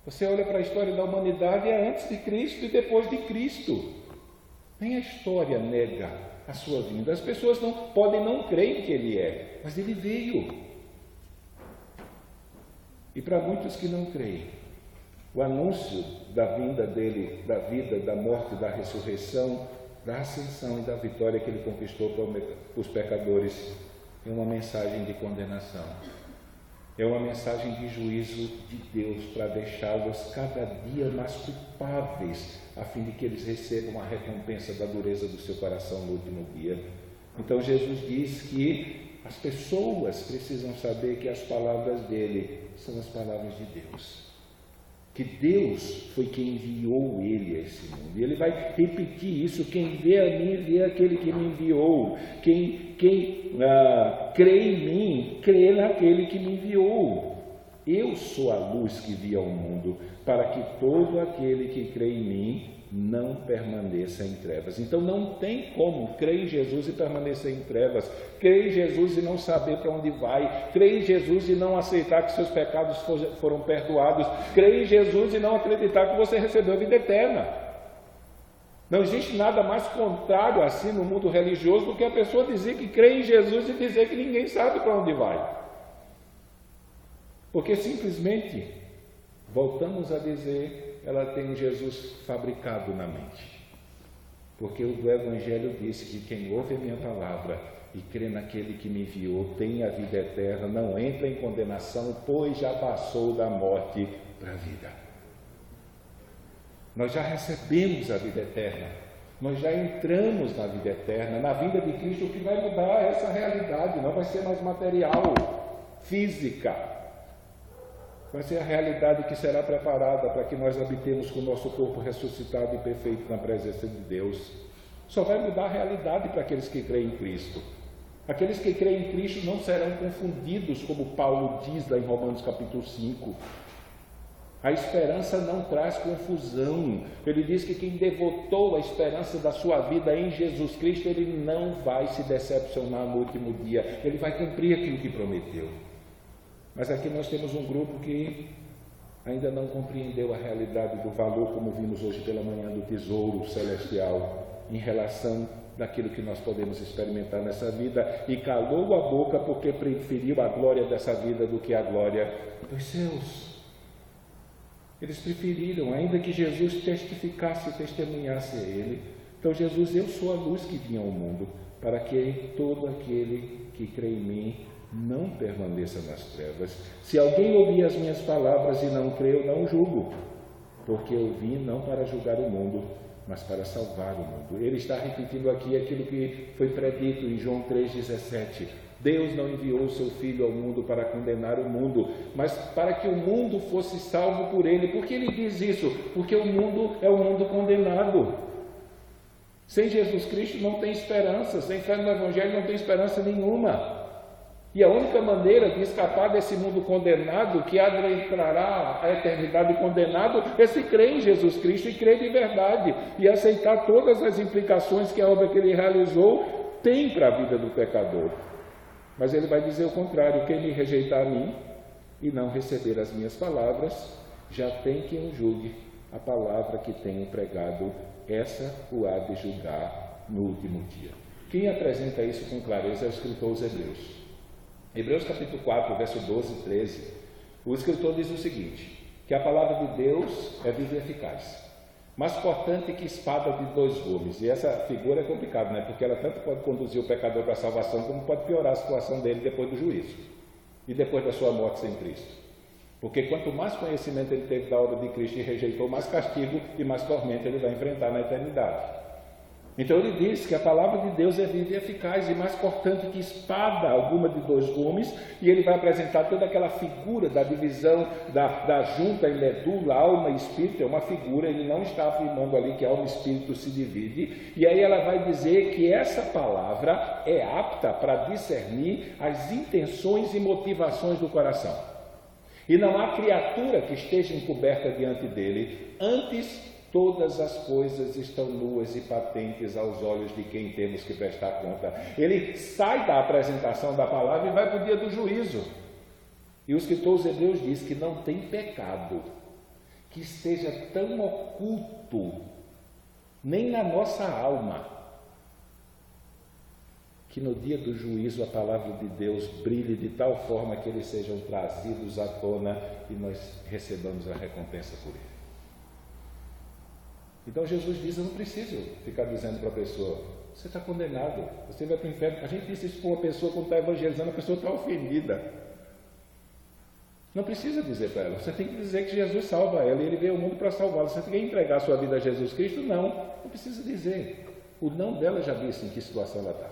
Você olha para a história da humanidade, é antes de Cristo e depois de Cristo. Nem a história nega a sua vinda. As pessoas podem não crer que ele é, mas ele veio. E para muitos que não creem, o anúncio da vinda dele, da vida, da morte, da ressurreição, da ascensão e da vitória que ele conquistou para os pecadores é uma mensagem de condenação. É uma mensagem de juízo de Deus para deixá-los cada dia mais culpáveis, a fim de que eles recebam a recompensa da dureza do seu coração no último dia. Então Jesus diz que as pessoas precisam saber que as palavras dele são as palavras de Deus. Que Deus foi quem enviou ele a esse mundo. E ele vai repetir isso: quem vê a mim, vê aquele que me enviou. Quem crê em mim, crê naquele que me enviou. Eu sou a luz que vi ao mundo, para que todo aquele que crê em mim não permaneça em trevas. Então não tem como crer em Jesus e permanecer em trevas, crer em Jesus e não saber para onde vai, crer em Jesus e não aceitar que seus pecados foram perdoados, crer em Jesus e não acreditar que você recebeu a vida eterna. Não existe nada mais contrário assim no mundo religioso do que a pessoa dizer que crê em Jesus e dizer que ninguém sabe para onde vai. Porque simplesmente, voltamos a dizer, ela tem um Jesus fabricado na mente. Porque o Evangelho disse que quem ouve a minha palavra e crê naquele que me enviou tem a vida eterna, não entra em condenação, pois já passou da morte para a vida. Nós já recebemos a vida eterna. Nós já entramos na vida eterna, na vinda de Cristo. O que vai mudar é essa realidade, não vai ser mais material, física. Vai ser a realidade que será preparada para que nós habitemos com o nosso corpo ressuscitado e perfeito na presença de Deus. Só vai mudar a realidade para aqueles que creem em Cristo. Aqueles que creem em Cristo não serão confundidos, como Paulo diz lá em Romanos capítulo 5. A esperança não traz confusão. Ele diz que quem devotou a esperança da sua vida em Jesus Cristo, ele não vai se decepcionar no último dia. Ele vai cumprir aquilo que prometeu. Mas aqui nós temos um grupo que ainda não compreendeu a realidade do valor, como vimos hoje pela manhã, do tesouro celestial, em relação daquilo que nós podemos experimentar nessa vida, e calou a boca porque preferiu a glória dessa vida do que a glória dos céus. Eles preferiram, ainda que Jesus testificasse e testemunhasse a ele. Então Jesus: eu sou a luz que vinha ao mundo, para que todo aquele que crê em mim não permaneça nas trevas. Se alguém ouvir as minhas palavras e não crê, eu não julgo, porque eu vim não para julgar o mundo, mas para salvar o mundo. Ele está repetindo aqui aquilo que foi predito em João 3,17. Deus não enviou o seu Filho ao mundo para condenar o mundo, mas para que o mundo fosse salvo por ele. Por que ele diz isso? Porque o mundo é um mundo condenado. Sem Jesus Cristo não tem esperança, sem fé no Evangelho não tem esperança nenhuma. E a única maneira de escapar desse mundo condenado, que adentrará a eternidade condenado, é se crer em Jesus Cristo e crer de verdade, e aceitar todas as implicações que a obra que ele realizou tem para a vida do pecador. Mas ele vai dizer o contrário: quem me rejeitar a mim e não receber as minhas palavras, já tem quem o julgue. A palavra que tenho pregado, essa o há de julgar no último dia. Quem apresenta isso com clareza é o escritor aos Hebreus. Hebreus capítulo 4, verso 12 e 13, o escritor diz o seguinte: que a palavra de Deus é viva e eficaz, mais cortante que espada de dois gumes. E essa figura é complicada, né? Porque ela tanto pode conduzir o pecador para a salvação, como pode piorar a situação dele depois do juízo e depois da sua morte sem Cristo. Porque quanto mais conhecimento ele teve da obra de Cristo e rejeitou, mais castigo e mais tormento ele vai enfrentar na eternidade. Então ele diz que a palavra de Deus é viva e eficaz e mais cortante que espada alguma de dois gumes, e ele vai apresentar toda aquela figura da divisão da junta em medula, alma e espírito. É uma figura, ele não está afirmando ali que alma e espírito se divide, e aí ela vai dizer que essa palavra é apta para discernir as intenções e motivações do coração. E não há criatura que esteja encoberta diante dele, antes todas as coisas estão nuas e patentes aos olhos de quem temos que prestar conta. Ele sai da apresentação da palavra e vai para o dia do juízo. E o escritor aos Hebreus diz que não tem pecado que esteja tão oculto, nem na nossa alma, que no dia do juízo a palavra de Deus brilhe de tal forma que eles sejam trazidos à tona e nós recebamos a recompensa por ele. Então Jesus diz: eu não preciso ficar dizendo para a pessoa: você está condenado, você vai para o inferno. A gente disse isso para uma pessoa quando está evangelizando, a pessoa está ofendida. Não precisa dizer para ela, você tem que dizer que Jesus salva ela e ele veio ao mundo para salvá-la. Você tem que entregar a sua vida a Jesus Cristo? Não precisa dizer. O não dela já disse em que situação ela está.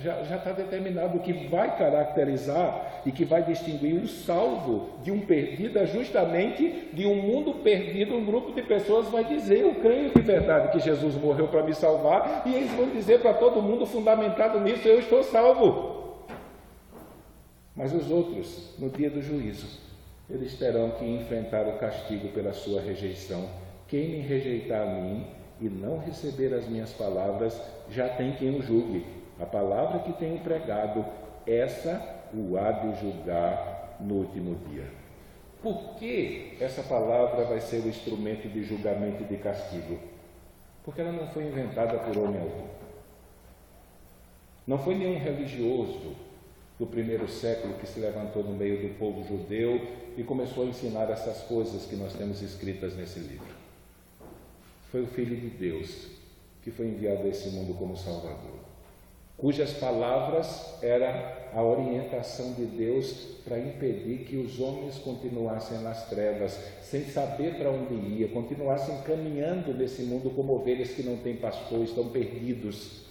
Já está determinado. O que vai caracterizar e que vai distinguir o salvo de um perdido é justamente de um mundo perdido. Um grupo de pessoas vai dizer: eu creio de verdade que Jesus morreu para me salvar, e eles vão dizer para todo mundo, fundamentado nisso: eu estou salvo. Mas os outros, no dia do juízo, eles terão que enfrentar o castigo pela sua rejeição. Quem me rejeitar a mim e não receber as minhas palavras, já tem quem o julgue. A palavra que tenho pregado, essa o há de julgar no último dia. Por que essa palavra vai ser o instrumento de julgamento e de castigo? Porque ela não foi inventada por homem algum. Não foi nenhum religioso do primeiro século que se levantou no meio do povo judeu e começou a ensinar essas coisas que nós temos escritas nesse livro. Foi o Filho de Deus que foi enviado a esse mundo como Salvador. cujas palavras era a orientação de Deus para impedir que os homens continuassem nas trevas, sem saber para onde ia, continuassem caminhando nesse mundo como ovelhas que não têm pastor, estão perdidos.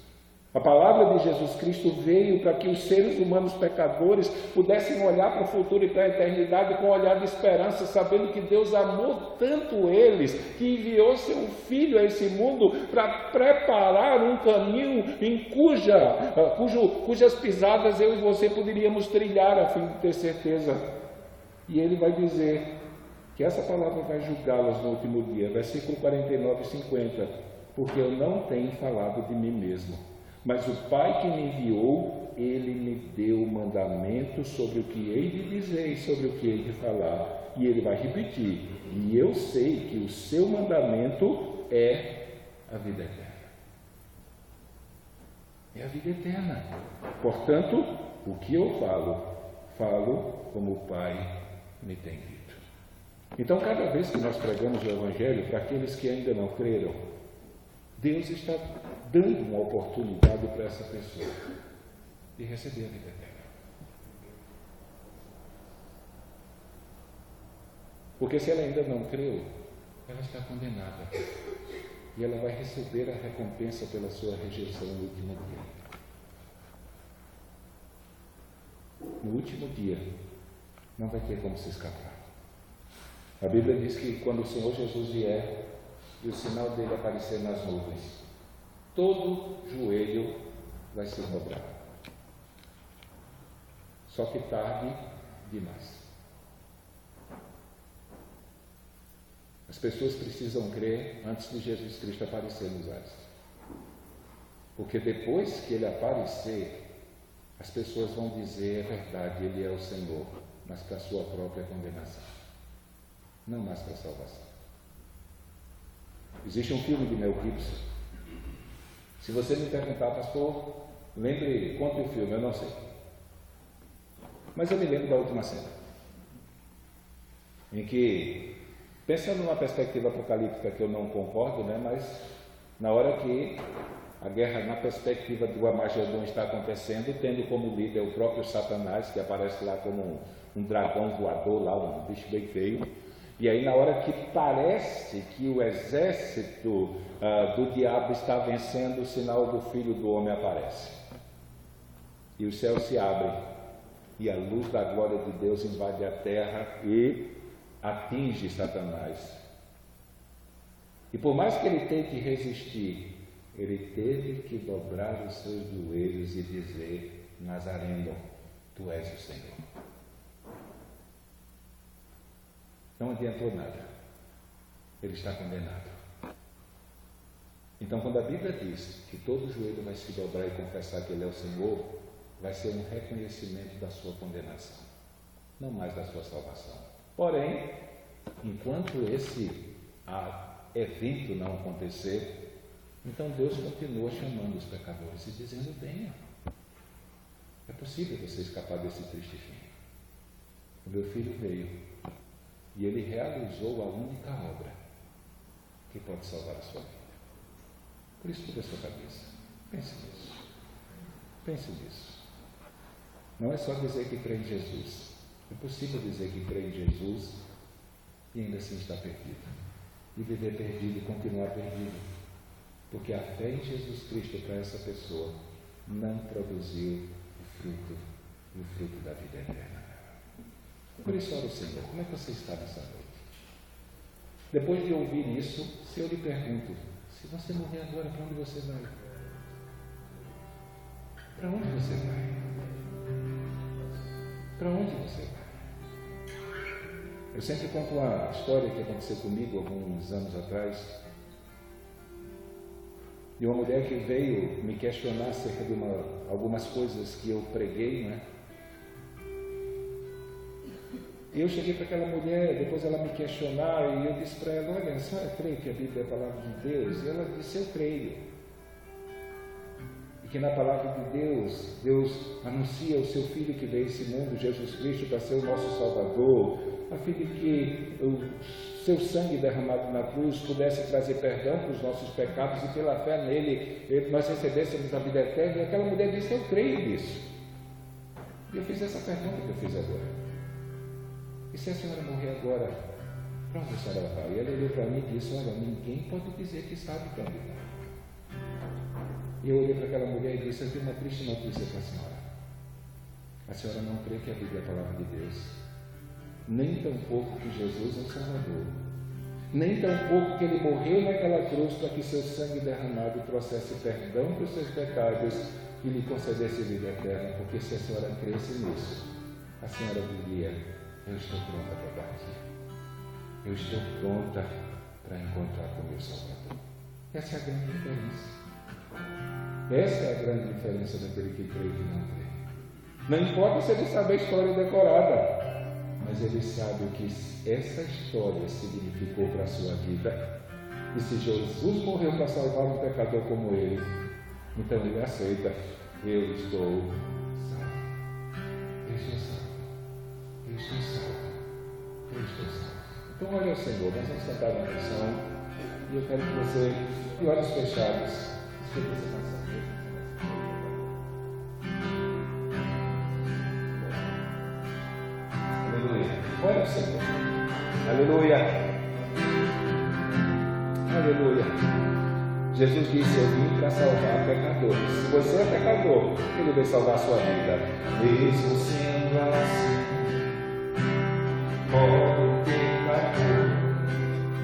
A palavra de Jesus Cristo veio para que os seres humanos pecadores pudessem olhar para o futuro e para a eternidade com um olhar de esperança, sabendo que Deus amou tanto eles, que enviou seu Filho a esse mundo para preparar um caminho em cujas pisadas eu e você poderíamos trilhar a fim de ter certeza. E ele vai dizer que essa palavra vai julgá-las no último dia, versículo 49 e 50, porque eu não tenho falado de mim mesmo, mas o Pai que me enviou, ele me deu mandamento sobre o que hei de dizer e sobre o que hei de falar. E ele vai repetir, e eu sei que o seu mandamento é a vida eterna. É a vida eterna. Portanto, o que eu falo como o Pai me tem dito. Então, cada vez que nós pregamos o Evangelho para aqueles que ainda não creram, Deus está dando uma oportunidade para essa pessoa de receber a vida eterna. Porque se ela ainda não creu, ela está condenada. E ela vai receber a recompensa pela sua rejeição no último dia. No último dia, não vai ter como se escapar. A Bíblia diz que quando o Senhor Jesus vier e o sinal dele aparecer nas nuvens, todo joelho vai se dobrar. Só que tarde demais. As pessoas precisam crer antes de Jesus Cristo aparecer nos ares. Porque depois que ele aparecer, as pessoas vão dizer, é verdade, ele é o Senhor, mas para a sua própria condenação, não mais para a salvação. Existe um filme de Mel Gibson. Se você me perguntar, pastor, conte o filme, eu não sei. Mas eu me lembro da última cena, em que, pensando numa perspectiva apocalíptica que eu não concordo, mas na hora que a guerra, na perspectiva do Armagedon, está acontecendo, tendo como líder o próprio Satanás, que aparece lá como um dragão voador, lá um bicho bem feio. E aí, na hora que parece que o exército do diabo está vencendo, o sinal do Filho do Homem aparece. E os céus se abrem, e a luz da glória de Deus invade a terra e atinge Satanás. E por mais que ele tente resistir, ele teve que dobrar os seus joelhos e dizer, Nazareno, tu és o Senhor. Não adiantou nada. Ele está condenado. Então, quando a Bíblia diz que todo joelho vai se dobrar e confessar que ele é o Senhor, vai ser um reconhecimento da sua condenação, não mais da sua salvação. Porém, enquanto esse evento não acontecer, então Deus continua chamando os pecadores e dizendo, venha. É possível você escapar desse triste fim. O meu filho veio e ele realizou a única obra que pode salvar a sua vida. Por isso, tudo a sua cabeça. Pense nisso. Pense nisso. Não é só dizer que crê em Jesus. É possível dizer que crê em Jesus e ainda assim está perdido. E viver perdido e continuar perdido. Porque a fé em Jesus Cristo para essa pessoa não produziu o fruto da vida eterna. Por isso, ora o Senhor, como é que você está nessa noite? Depois de ouvir isso, se eu lhe pergunto, se você morrer agora, para onde você vai? Para onde você vai? Para onde você vai? Eu sempre conto uma história que aconteceu comigo alguns anos atrás, de uma mulher que veio me questionar acerca de algumas coisas que eu preguei, E eu cheguei para aquela mulher, depois ela me questionar, e eu disse para ela, olha, a senhora crê que a Bíblia é a palavra de Deus? E ela disse, eu creio. E que na palavra de Deus, Deus anuncia o seu Filho que veio a esse mundo, Jesus Cristo, para ser o nosso Salvador, a fim de que o seu sangue derramado na cruz pudesse trazer perdão para os nossos pecados e pela fé nele nós recebêssemos a vida eterna. E aquela mulher disse: eu creio nisso. E eu fiz essa pergunta que eu fiz agora: e se a senhora morrer agora, para onde a senhora vai? E ela olhou para mim e disse: olha, ninguém pode dizer que sabe para onde vai. E eu olhei para aquela mulher e disse: eu tenho uma triste notícia para a senhora. A senhora não crê que a Bíblia é a palavra de Deus, nem tampouco que Jesus é o Salvador, nem tampouco que Ele morreu naquela cruz para que seu sangue derramado trouxesse perdão para os seus pecados e lhe concedesse vida eterna, porque se a senhora cresce nisso, a senhora diria: eu estou pronta para partir, eu estou pronta para encontrar com o meu Salvador. Essa é a grande diferença. Essa é a grande diferença daquele que crê e que não crê. Não importa se ele sabe a história decorada, mas ele sabe o que essa história significou para a sua vida. E se Jesus morreu para salvar um pecador como ele, então ele aceita: eu estou salvo, eu estou salvo, eu estou salvo, eu estou salvo. Então olha ao Senhor, nós vamos cantar uma canção e eu quero que você, de olhos fechados, escute essa canção. Olha o Senhor. Aleluia. Aleluia. Jesus disse: eu vim para salvar pecadores. Se você é pecador, Ele vai salvar a sua vida. Mesmo sendo assim, pobre pecador,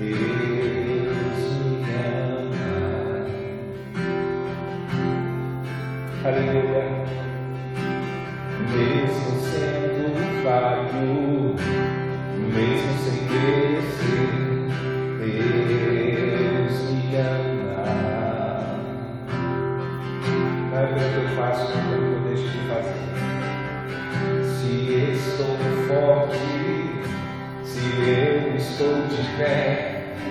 Deus me ama. Aleluia. Mesmo sendo falho, mesmo sem merecer, Deus me ama. Não é o que eu faço, não é o que eu deixo de fazer. Se estou forte, se eu estou de pé,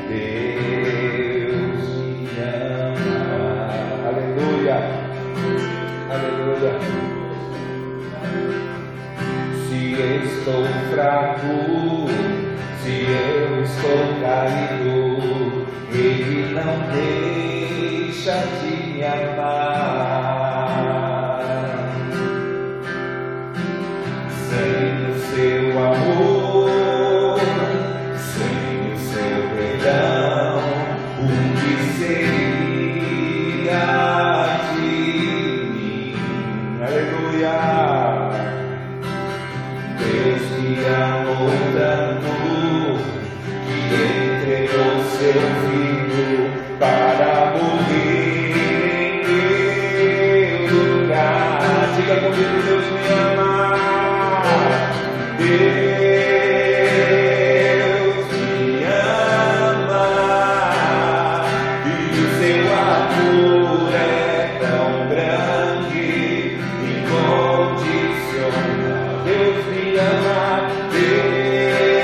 Deus me ama. Aleluia, aleluia. Se estou fraco, se eu estou caído, Ele não deixa de me amar. Sem o seu amor, sem o seu perdão, o que seria de mim? Aleluia. Deus me amou tanto que entregou seu Filho para morrer em meu lugar. Diga comigo: Deus me ama. Deus me ama e o seu amor é tão grande, incondicional. Deus me ama, Deus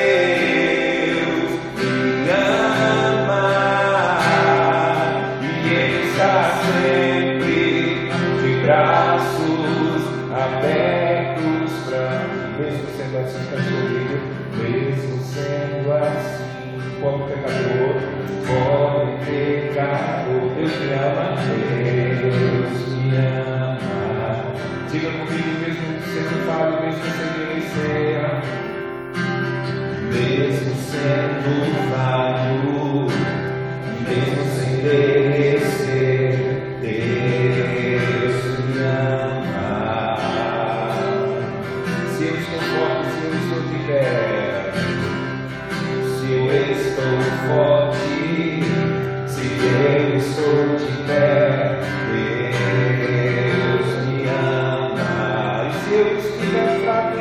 me ama, e Ele está sempre de braços abertos para mim. Mesmo sendo assim, cante comigo. Mesmo sendo assim, pobre pecador, Deus me ama, Deus me ama. Diga comigo: mesmo sendo falho, mesmo sem merecer, mesmo sendo falho, mesmo sem merecer, Deus me ama. Se eu estou forte, se eu estou de pé, se eu estou forte, se eu estou de pé, Deus me ama. E se eu estiver fraco e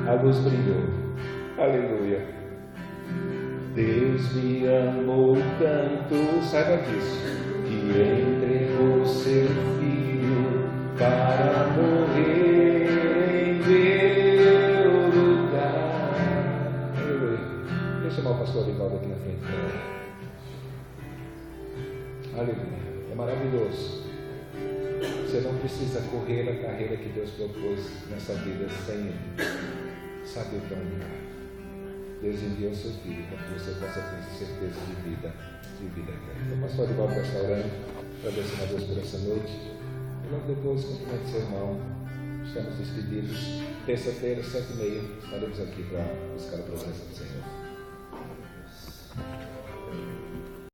A luz brilhou. Aleluia. Deus me amou tanto, saiba disso, que entregou seu filho para morrer em meu lugar. Aleluia. Deixa eu chamar o pastor Rivaldo aqui na frente. Aleluia. É maravilhoso. Você não precisa correr a carreira que Deus propôs nessa vida sem saber para onde vai. Deus enviou o seu filho para que você possa ter certeza de vida eterna. O pastor Rivaldo vai estar orando, agradecendo a Deus por essa noite. E logo depois, cumprimente seu irmão. Estamos despedidos. Terça-feira, 7h30, estaremos aqui para buscar a presença do Senhor.